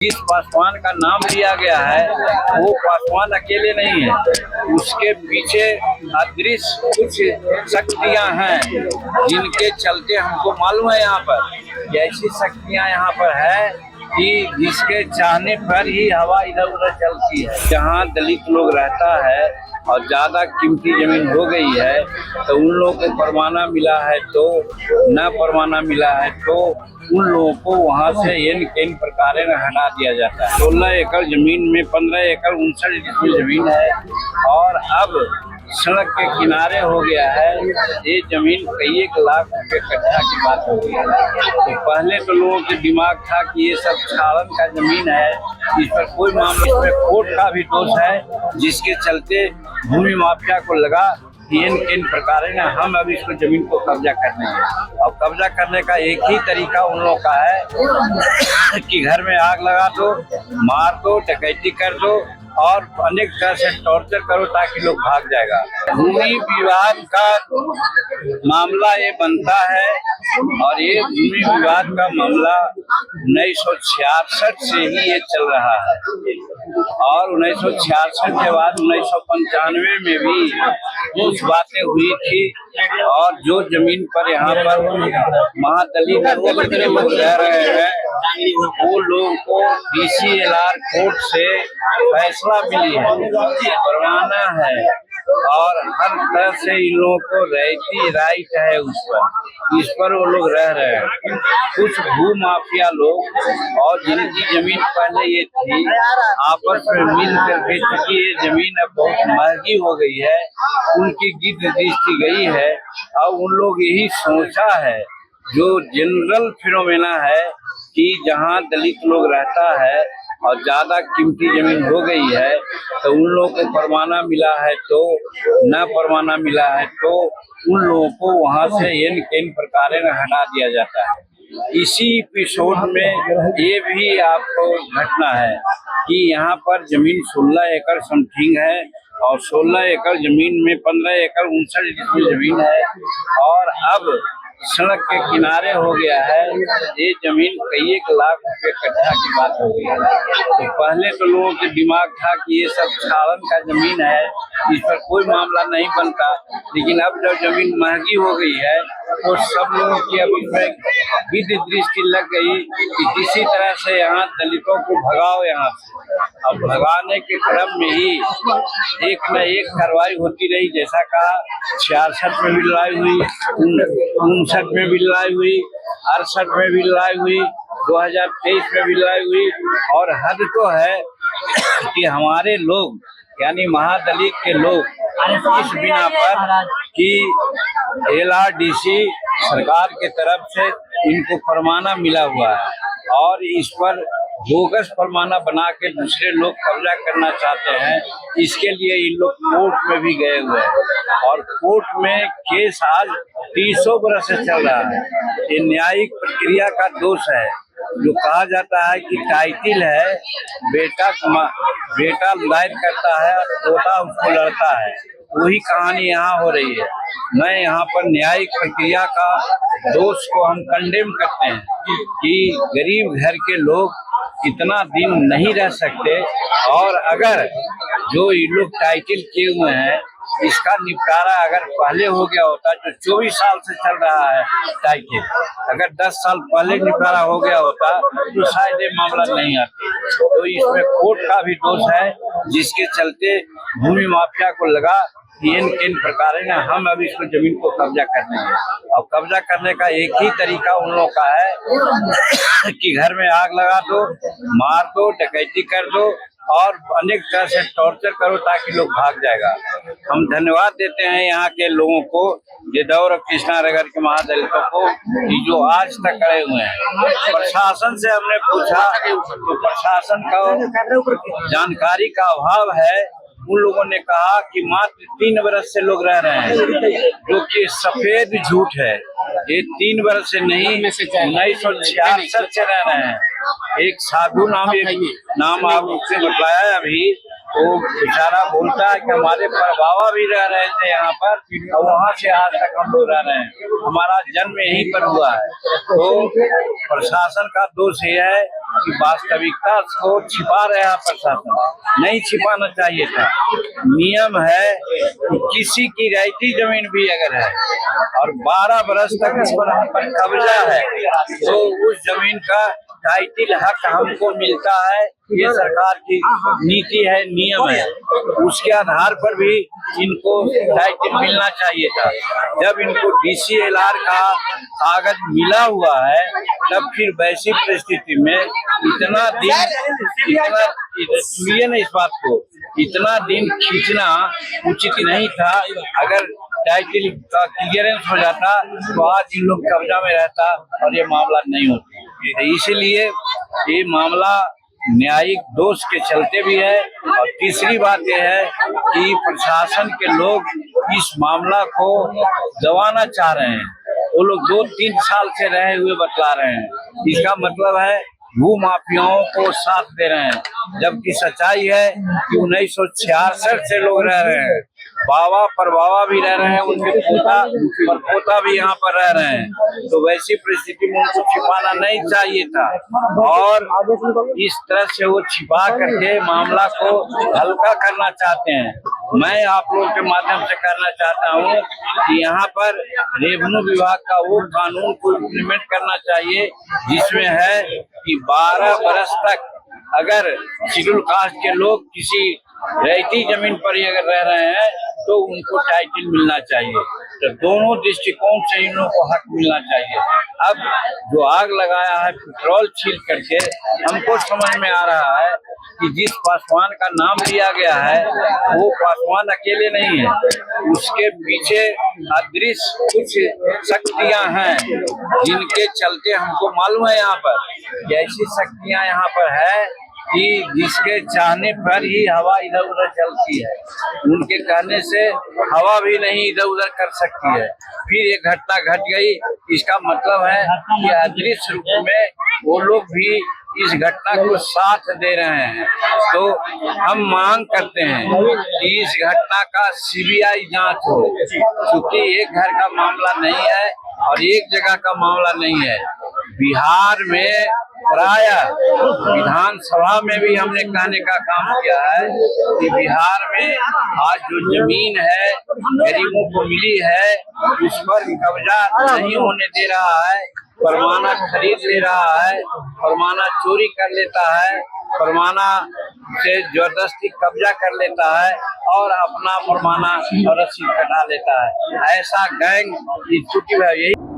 जिस पासवान का नाम लिया गया है वो पासवान अकेले नहीं है, उसके पीछे अदृश्य कुछ शक्तियां हैं जिनके चलते हमको मालूम है यहाँ पर कि ऐसी शक्तियां यहाँ पर है कि जिसके चाहने पर ही हवा इधर उधर चलती है। जहाँ दलित लोग रहता है और ज्यादा कीमती जमीन हो गई है तो उन लोगों को परवाना मिला है तो न परवाना मिला है तो उन लोगों को वहाँ से इन प्रकार हटा दिया जाता है। 16 एकड़ जमीन में 15 एकड़ 59 डिसमिल जमीन है और अब सड़क के किनारे हो गया है। ये जमीन कई 1 लाख रुपए कट्ठा की बात हो गई है। तो पहले तो लोगों के दिमाग था कि ये सब छाड़न का जमीन है, इस पर कोई मामला, इसमें कोर्ट का भी दोष है जिसके चलते भूमि माफिया को लगा इन प्रकार है ना हम अब इसको जमीन को कब्जा करने हैं। और कब्जा करने का एक ही तरीका उन लोगों का है कि घर में आग लगा दो, मार दो, डकैती कर दो और अनेक तरह से टॉर्चर करो ताकि लोग भाग जाएगा। भूमि विवाद का मामला ये बनता है और ये भूमि विवाद का मामला 1966 से ही ये चल रहा है और 1966 के बाद 1995 में भी कुछ बातें हुई थी और जो जमीन पर यहाँ पर महादलित लोग रह रहे हैं वो लोगों को DCLR कोर्ट से फैसला मिली है, परवाना है और हर तरह से इन लोगों को रहती राइट है इस पर वो लोग रह रहे हैं। कुछ भू माफिया लोग और जिनकी जमीन पहले ये थी आपस में मिल करके, चूंकि ये जमीन अब बहुत महंगी हो गई है, उनकी गिद्ध दृष्टि गई है और उन लोग यही सोचा है जो जनरल फिनोमेना है कि जहाँ दलित लोग रहता है और ज्यादा कीमती जमीन हो गई है तो उन लोगों को परवाना मिला है तो न परवाना मिला है तो उन लोगों को वहाँ से इन प्रकार हटा दिया जाता है। इसी एपिसोड में ये भी आपको घटना है कि यहाँ पर जमीन 16 एकड़ समथिंग है और 16 एकड़ जमीन में 15 एकड़ 59 डिसमिल जमीन है और अब सड़क के किनारे हो गया है। ये जमीन कई 1 लाख रुपए कट्ठा की बात हो गई है। तो पहले तो लोगों के दिमाग था कि ये सब छाड़न का जमीन है, इस पर कोई मामला नहीं बनता, लेकिन अब जब जमीन महंगी हो गई है तो सब लोगों की अब इसमें गिद्ध दृष्टि लग गई कि किसी तरह से यहाँ दलितों को भगाओ यहाँ से। अब भगाने के क्रम में ही एक न एक कार्रवाई होती रही, जैसा कहा 66 में भी लड़ाई हुई, 59 में भी लड़ाई हुई, 68 में भी लड़ाई हुई, 2023 में भी लड़ाई हुई और हद तो है कि हमारे लोग यानी महादलित के लोग इस बिना पर कि LRDC सरकार के तरफ से इनको फरमाना मिला हुआ है और इस पर बोगस फरमाना बना के दूसरे लोग कब्जा करना चाहते हैं। इसके लिए इन लोग कोर्ट में भी गए हुए हैं और कोर्ट में केस आज 300 बरस से चल रहा है। ये न्यायिक प्रक्रिया का दोष है। जो कहा जाता है कि टाइटिल है, बेटा दायर करता है, तोता उसको लड़ता है, वही कहानी यहाँ हो रही है। मैं यहाँ पर न्यायिक प्रक्रिया का दोष को हम कंडेम करते हैं कि गरीब घर के लोग इतना दिन नहीं रह सकते और अगर जो ये लोग टाइटिल किए हुए हैं इसका निपटारा अगर पहले हो गया होता, जो 24 साल से चल रहा है टाइटिल, अगर 10 साल पहले निपटारा हो गया होता तो शायद ये मामला नहीं आता। तो इसमें कोर्ट का भी दोष है जिसके चलते भूमि माफिया को लगा कि इन प्रकार है ना हम अब इसको जमीन को कब्जा करने हैं। और कब्जा करने का एक ही तरीका उन लोगों का है कि घर में आग लगा दो, मार दो, डकैती कर दो और अनेक तरह से टॉर्चर करो ताकि लोग भाग जाएगा। हम धन्यवाद देते हैं यहाँ के लोगों को, गिद्धौर और कृष्णानगर के महादलितों को, कि जो आज तक खड़े हुए हैं। प्रशासन से हमने पूछा तो प्रशासन का जानकारी का अभाव है। उन लोगों ने कहा कि मात्र 3 बरस से लोग रह रहे हैं, जो कि सफेद झूठ है। ये 3 बरस से नहीं, 1966 से रह रहे हैं। एक साधु नाम आपसे बताया अभी वो बेचारा बोलता है कि हमारे बाबा भी रह रहे थे यहाँ पर और वहाँ से आज तक हम लोग रह रहे हैं, हमारा जन्म यहीं पर हुआ है। तो प्रशासन का दोष ये है कि वास्तविकता को छिपा रहा प्रशासन, नहीं छिपाना चाहिए था। नियम है कि किसी की रहती जमीन भी अगर है और 12 बरस तक इस पर कब्जा है तो उस जमीन का टाइटल हक हमको मिलता है। ये सरकार की नीति है, नियम है, उसके आधार पर भी इनको टाइटल मिलना चाहिए था। जब इनको DCLR का कागज मिला हुआ है तब फिर वैसी परिस्थिति में इतना सुनिए ना इस बात को, इतना दिन खींचना उचित नहीं था। अगर टाइटल का क्लियरेंस हो जाता तो आज इन लोग कब्जा में रहता और ये मामला नहीं होता। इसीलिए ये मामला न्यायिक दोष के चलते भी है। और तीसरी बात यह है कि प्रशासन के लोग इस मामला को दबाना चाह रहे हैं। वो लोग 2-3 साल से रहे हुए बतला रहे हैं। इसका मतलब है भू माफियाओं को साथ दे रहे हैं, जबकि सच्चाई है कि 1966 से लोग रह रहे हैं। बाबा पर बाबा भी रह रहे हैं, उनके पोता पर पोता भी यहाँ पर रह रहे हैं। तो वैसी परिस्थिति में उनको छिपाना नहीं चाहिए था और इस तरह से वो छिपा करके मामला को हल्का करना चाहते हैं। मैं आप लोगों के माध्यम से कहना चाहता हूँ कि यहाँ पर रेवेन्यू विभाग का वो कानून को इम्प्लीमेंट करना चाहिए जिसमें है कि 12 बरस तक अगर शेड्यूल कास्ट के लोग किसी रहती जमीन पर ही अगर रह रहे हैं तो उनको टाइटल मिलना चाहिए। तो दोनों दृष्टिकोण से इन लोगों को हक मिलना चाहिए। अब जो आग लगाया है पेट्रोल छील करके, हमको समझ में आ रहा है कि जिस पासवान का नाम लिया गया है वो पासवान अकेले नहीं है, उसके पीछे अदृश्य कुछ शक्तियां हैं जिनके चलते हमको मालूम है यहाँ पर ऐसी शक्तियां यहाँ पर है कि जिसके चाहने पर ही हवा इधर उधर चलती है। उनके कहने से हवा भी नहीं इधर उधर कर सकती है। फिर ये घटना घट गई, इसका मतलब है कि अदृश्य रूप में वो लोग भी इस घटना को साथ दे रहे हैं। तो हम मांग करते हैं कि इस घटना का CBI जांच हो, क्योंकि एक घर का मामला नहीं है और एक जगह का मामला नहीं है। बिहार में प्राय विधानसभा में भी हमने कहने का काम किया है कि बिहार में आज जो जमीन है गरीबों को मिली है उस पर कब्जा नहीं होने दे रहा है, परवाना खरीद ले रहा है, परवाना चोरी कर लेता है, परवाना से जबरदस्ती कब्जा कर लेता है और अपना परवाना और रसीद कटा लेता है। ऐसा गैंग की छुट्टी है यही।